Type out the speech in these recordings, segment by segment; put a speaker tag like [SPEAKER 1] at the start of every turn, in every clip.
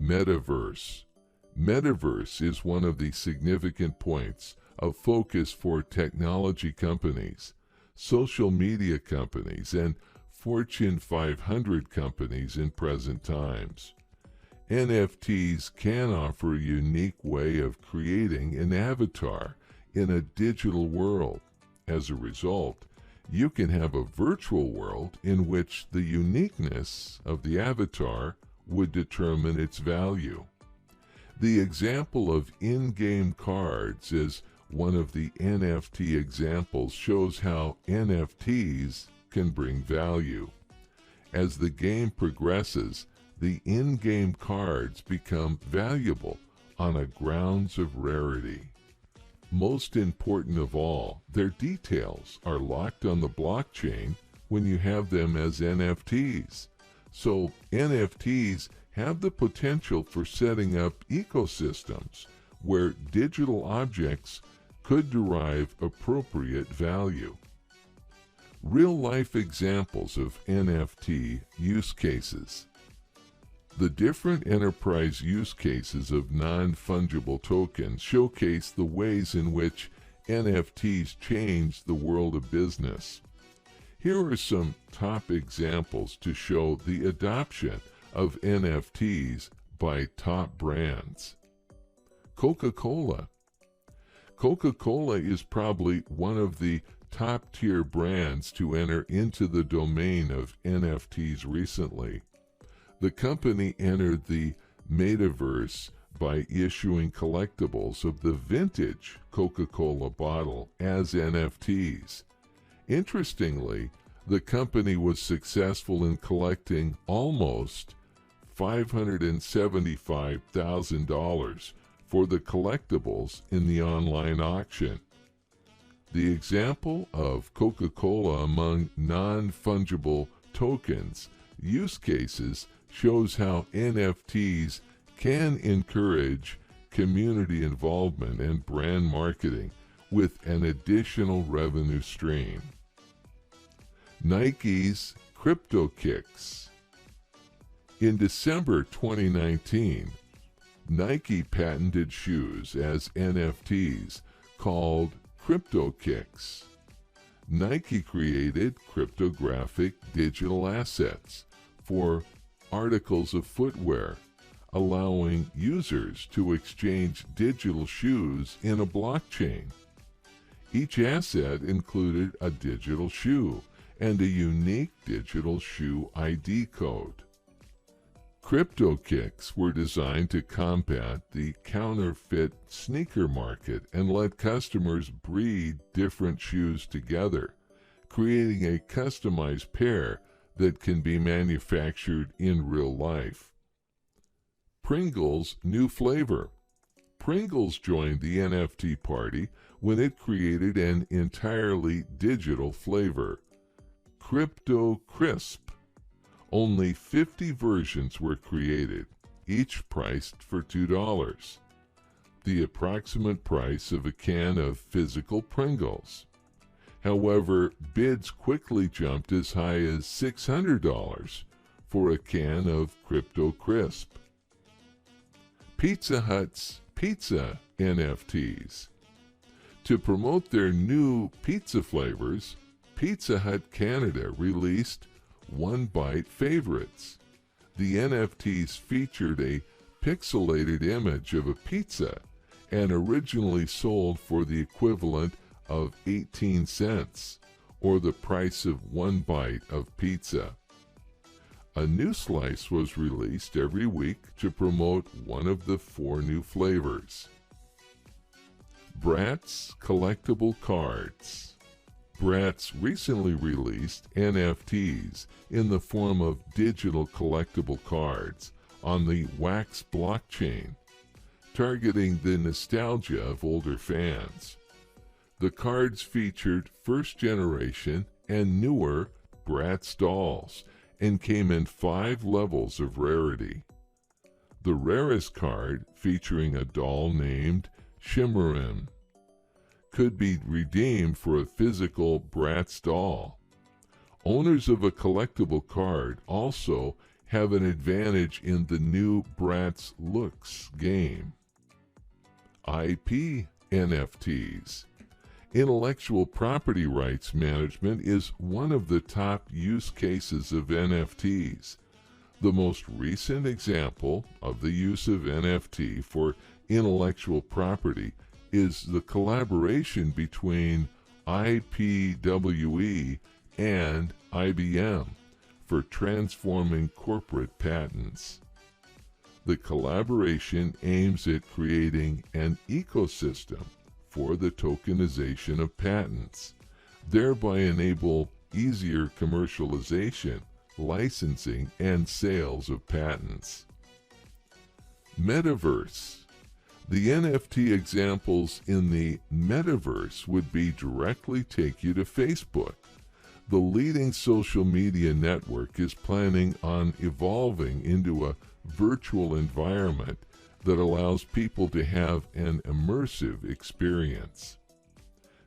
[SPEAKER 1] Metaverse. Metaverse is one of the significant points of focus for technology companies, social media companies, and Fortune 500 companies in present times. NFTs can offer a unique way of creating an avatar in a digital world. As a result, you can have a virtual world in which the uniqueness of the avatar would determine its value. The example of in-game cards as one of the NFT examples shows how NFTs can bring value. As the game progresses, the in-game cards become valuable on a grounds of rarity. Most important of all, their details are locked on the blockchain when you have them as NFTs. So NFTs have the potential for setting up ecosystems where digital objects could derive appropriate value. Real-life examples of NFT use cases. The different enterprise use cases of non-fungible tokens showcase the ways in which NFTs change the world of business. Here are some top examples to show the adoption of NFTs by top brands. Coca-Cola. Coca-Cola is probably one of the top-tier brands to enter into the domain of NFTs recently. The company entered the metaverse by issuing collectibles of the vintage Coca-Cola bottle as NFTs. Interestingly, the company was successful in collecting almost $575,000 for the collectibles in the online auction. The example of Coca-Cola among non-fungible tokens use cases shows how NFTs can encourage community involvement and brand marketing with an additional revenue stream. Nike's Crypto Kicks. In December 2019, Nike patented shoes as NFTs called Crypto Kicks. Nike created cryptographic digital assets for articles of footwear, allowing users to exchange digital shoes in a blockchain. Each asset included a digital shoe and a unique digital shoe ID code. Crypto Kicks were designed to combat the counterfeit sneaker market and let customers breed different shoes together, creating a customized pair that can be manufactured in real life. Pringles' new flavor. Pringles joined the NFT party when it created an entirely digital flavor, Crypto Crisp. Only 50 versions were created, each priced for $2, the approximate price of a can of physical Pringles. However, bids quickly jumped as high as $600 for a can of Crypto Crisp. Pizza Hut's Pizza NFTs. To promote their new pizza flavors, Pizza Hut Canada released One Bite Favorites. The NFTs featured a pixelated image of a pizza and originally sold for the equivalent of 18 cents, or the price of one bite of pizza. A new slice was released every week to promote one of the 4 new flavors. Bratz Collectible Cards. Bratz recently released NFTs in the form of digital collectible cards on the Wax blockchain, targeting the nostalgia of older fans. The cards featured first-generation and newer Bratz dolls and came in 5 levels of rarity. The rarest card, featuring a doll named Shimmerin, could be redeemed for a physical Bratz doll. Owners of a collectible card also have an advantage in the new Bratz Looks game. IP NFTs. Intellectual property rights management is one of the top use cases of NFTs. The most recent example of the use of NFT for intellectual property is the collaboration between IPWE and IBM for transforming corporate patents. The collaboration aims at creating an ecosystem for the tokenization of patents, thereby enable easier commercialization, licensing, and sales of patents. Metaverse. The NFT examples in the metaverse would be directly take you to Facebook. The leading social media network is planning on evolving into a virtual environment that allows people to have an immersive experience.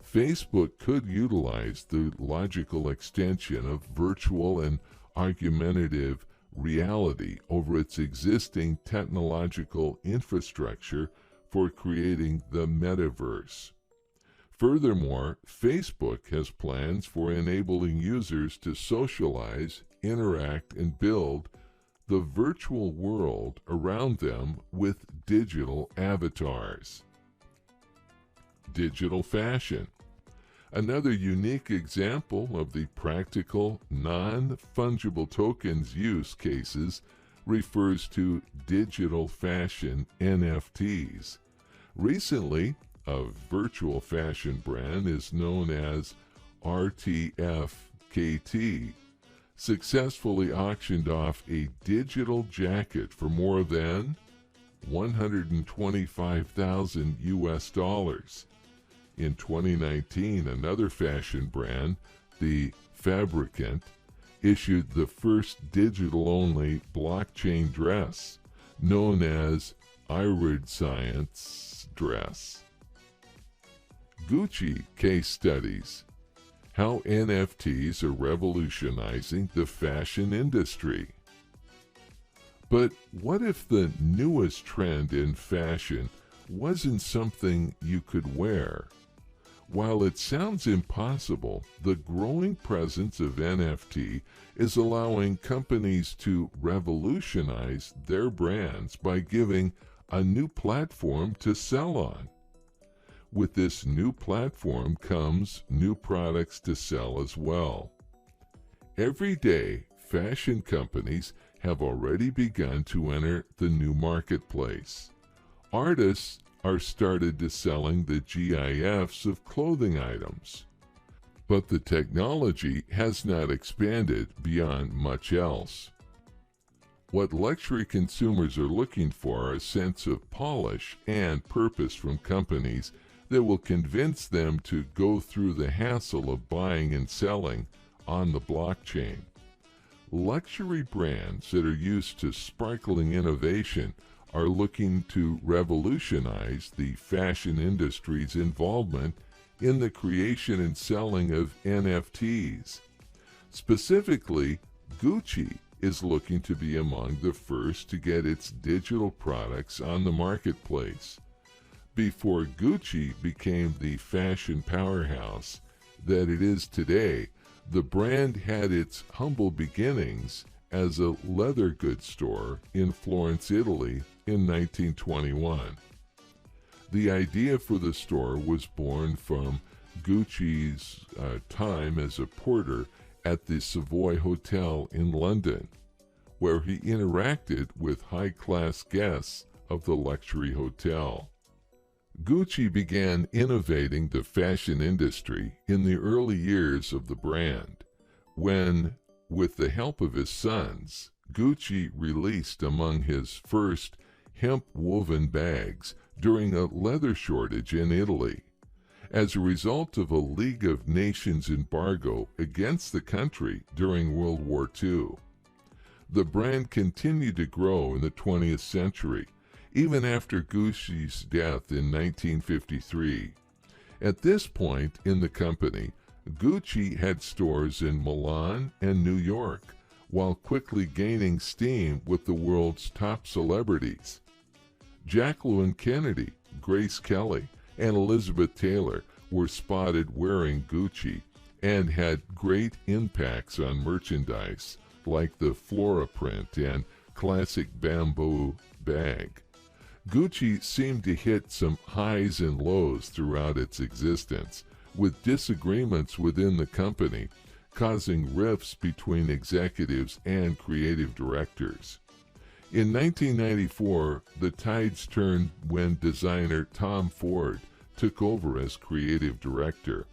[SPEAKER 1] Facebook could utilize the logical extension of virtual and augmentative reality over its existing technological infrastructure for creating the metaverse. Furthermore, Facebook has plans for enabling users to socialize, interact, and build the virtual world around them with digital avatars. Digital fashion. Another unique example of the practical, non-fungible tokens use cases refers to digital fashion NFTs. Recently, a virtual fashion brand is known as RTFKT successfully auctioned off a digital jacket for more than $125,000. In 2019, another fashion brand, the Fabricant, issued the first digital-only blockchain dress, known as Irid Science Dress. Gucci case studies. How NFTs are revolutionizing the fashion industry. But what if the newest trend in fashion wasn't something you could wear? While it sounds impossible, the growing presence of NFT is allowing companies to revolutionize their brands by giving a new platform to sell on. With this new platform comes new products to sell as well. Every day, fashion companies have already begun to enter the new marketplace. Artists are started to selling the GIFs of clothing items. But the technology has not expanded beyond much else. What luxury consumers are looking for are a sense of polish and purpose from companies that will convince them to go through the hassle of buying and selling on the blockchain. Luxury brands that are used to sparkling innovation are looking to revolutionize the fashion industry's involvement in the creation and selling of NFTs. Specifically, Gucci is looking to be among the first to get its digital products on the marketplace. Before Gucci became the fashion powerhouse that it is today, the brand had its humble beginnings as a leather goods store in Florence, Italy in 1921. The idea for the store was born from Gucci's time as a porter at the Savoy Hotel in London, where he interacted with high-class guests of the luxury hotel. Gucci began innovating the fashion industry in the early years of the brand, when, with the help of his sons, Gucci released among his first hemp-woven bags during a leather shortage in Italy. As a result of a League of Nations embargo against the country during World War II, the brand continued to grow in the 20th century, even after Gucci's death in 1953. At this point in the company, Gucci had stores in Milan and New York, while quickly gaining steam with the world's top celebrities. Jacqueline Kennedy, Grace Kelly, and Elizabeth Taylor were spotted wearing Gucci and had great impacts on merchandise like the flora print and classic bamboo bag. Gucci seemed to hit some highs and lows throughout its existence, with disagreements within the company causing rifts between executives and creative directors. In 1994, the tides turned when designer Tom Ford took over as creative director.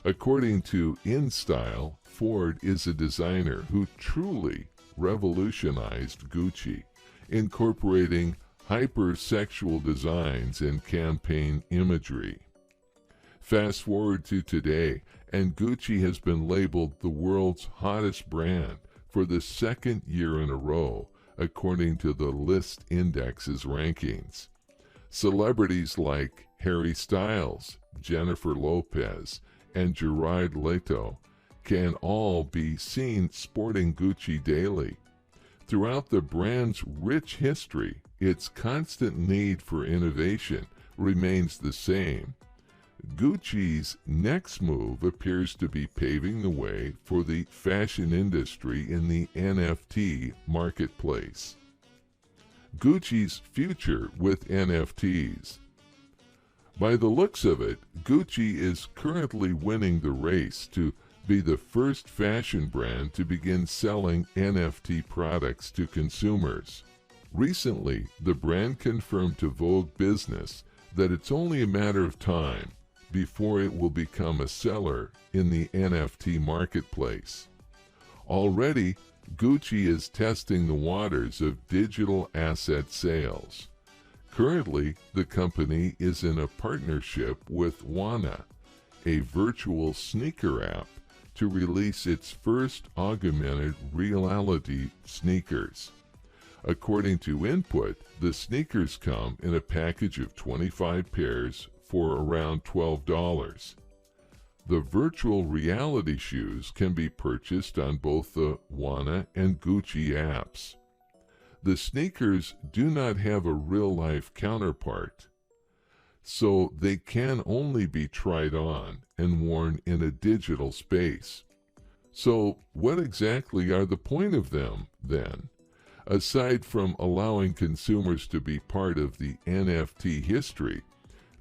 [SPEAKER 1] According to InStyle, Ford is a designer who truly revolutionized Gucci, incorporating hypersexual designs and campaign imagery. Fast forward to today, and Gucci has been labeled the world's hottest brand for the second year in a row, according to the List Index's rankings. Celebrities like Harry Styles, Jennifer Lopez, and Jared Leto can all be seen sporting Gucci daily. Throughout the brand's rich history, its constant need for innovation remains the same. Gucci's next move appears to be paving the way for the fashion industry in the NFT marketplace. Gucci's future with NFTs. By the looks of it, Gucci is currently winning the race to be the first fashion brand to begin selling NFT products to consumers. Recently, the brand confirmed to Vogue Business that it's only a matter of time before it will become a seller in the NFT marketplace. Already, Gucci is testing the waters of digital asset sales. Currently, the company is in a partnership with Wana, a virtual sneaker app, to release its first augmented reality sneakers. According to Input, the sneakers come in a package of 25 pairs for around $12. The virtual reality shoes can be purchased on both the Wana and Gucci apps. The sneakers do not have a real-life counterpart, so they can only be tried on and worn in a digital space. So what exactly are the point of them, then? Aside from allowing consumers to be part of the NFT history,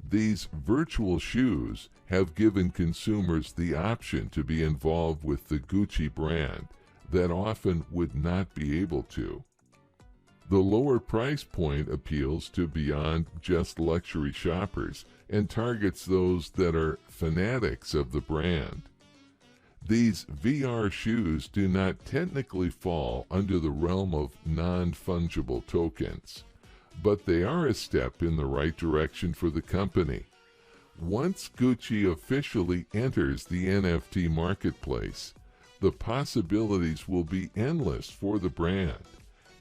[SPEAKER 1] these virtual shoes have given consumers the option to be involved with the Gucci brand that often would not be able to. The lower price point appeals to beyond just luxury shoppers and targets those that are fanatics of the brand. These VR shoes do not technically fall under the realm of non-fungible tokens, but they are a step in the right direction for the company. Once Gucci officially enters the NFT marketplace, the possibilities will be endless for the brand.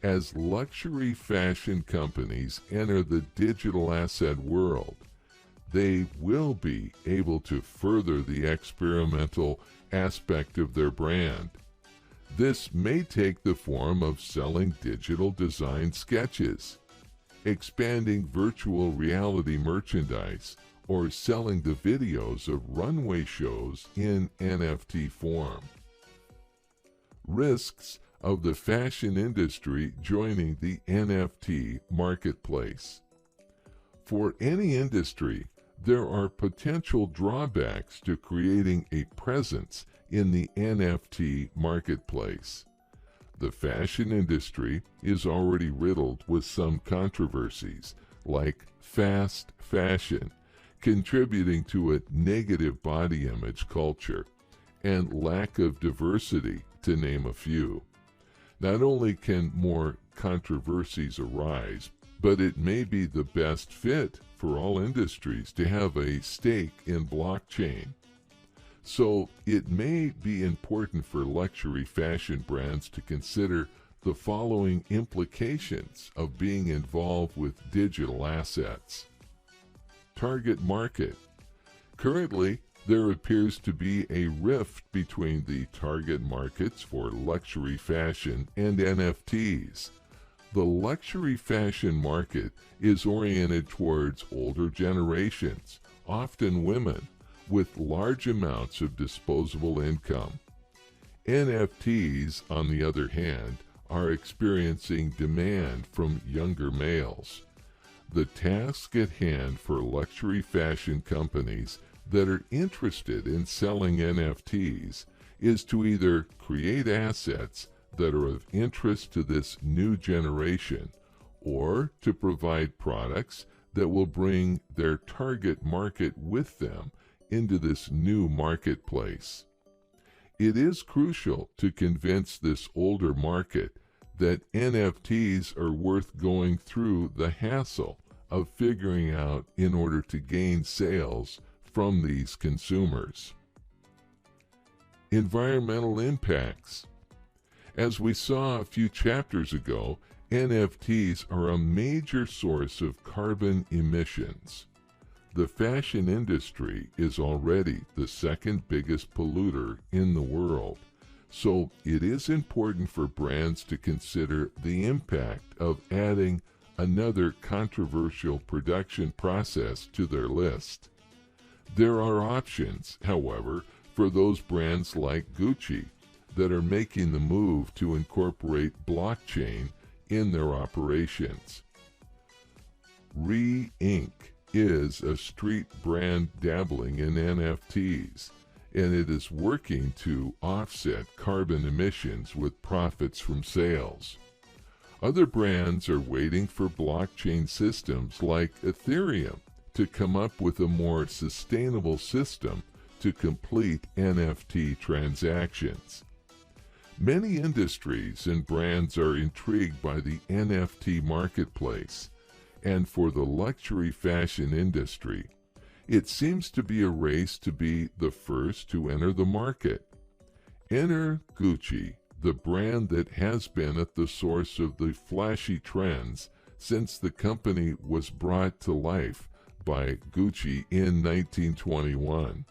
[SPEAKER 1] As luxury fashion companies enter the digital asset world, they will be able to further the experimental aspect of their brand. This may take the form of selling digital design sketches, expanding virtual reality merchandise, or selling the videos of runway shows in NFT form. Risks of the fashion industry joining the NFT marketplace. For any industry, there are potential drawbacks to creating a presence in the NFT marketplace. The fashion industry is already riddled with some controversies, like fast fashion, contributing to a negative body image culture, and lack of diversity, to name a few. Not only can more controversies arise, but it may be the best fit for all industries to have a stake in blockchain. So it may be important for luxury fashion brands to consider the following implications of being involved with digital assets. Target market. Currently, there appears to be a rift between the target markets for luxury fashion and NFTs. The luxury fashion market is oriented towards older generations, often women, with large amounts of disposable income. NFTs, on the other hand, are experiencing demand from younger males. The task at hand for luxury fashion companies that are interested in selling NFTs is to either create assets that are of interest to this new generation, or to provide products that will bring their target market with them into this new marketplace. It is crucial to convince this older market that NFTs are worth going through the hassle of figuring out in order to gain sales from these consumers. Environmental impacts. As we saw a few chapters ago, NFTs are a major source of carbon emissions. The fashion industry is already the second biggest polluter in the world, so it is important for brands to consider the impact of adding another controversial production process to their list. There are options, however, for those brands like Gucci that are making the move to incorporate blockchain in their operations. Re-Inc. is a street brand dabbling in NFTs, and it is working to offset carbon emissions with profits from sales. Other brands are waiting for blockchain systems like Ethereum to come up with a more sustainable system to complete NFT transactions. Many industries and brands are intrigued by the NFT marketplace, and for the luxury fashion industry, it seems to be a race to be the first to enter the market. Enter Gucci, the brand that has been at the source of the flashy trends since the company was brought to life by Gucci in 1921.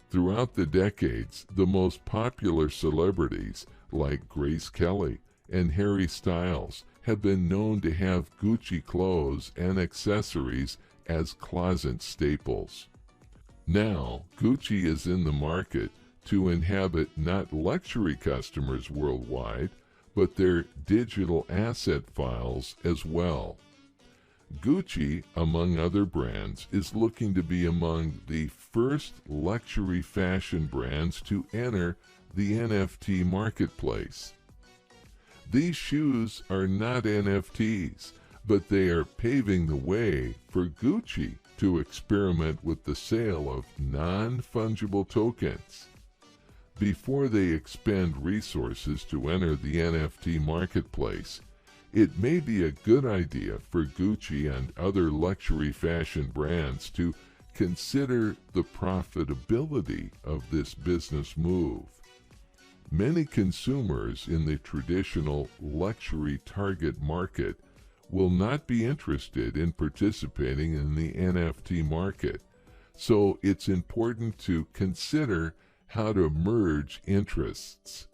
[SPEAKER 1] Throughout the decades, the most popular celebrities like Grace Kelly and Harry Styles have been known to have Gucci clothes and accessories as closet staples. Now, Gucci is in the market to inhabit not luxury customers worldwide, but their digital asset files as well. Gucci, among other brands, is looking to be among the first luxury fashion brands to enter the NFT marketplace. These shoes are not NFTs, but they are paving the way for Gucci to experiment with the sale of non-fungible tokens. Before they expend resources to enter the NFT marketplace, it may be a good idea for Gucci and other luxury fashion brands to consider the profitability of this business move. Many consumers in the traditional luxury target market will not be interested in participating in the NFT market, so it's important to consider how to merge interests.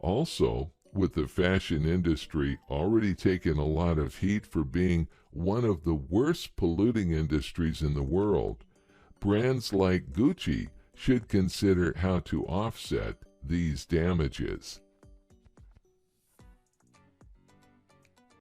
[SPEAKER 1] Also, with the fashion industry already taking a lot of heat for being one of the worst polluting industries in the world, brands like Gucci should consider how to offset these damages.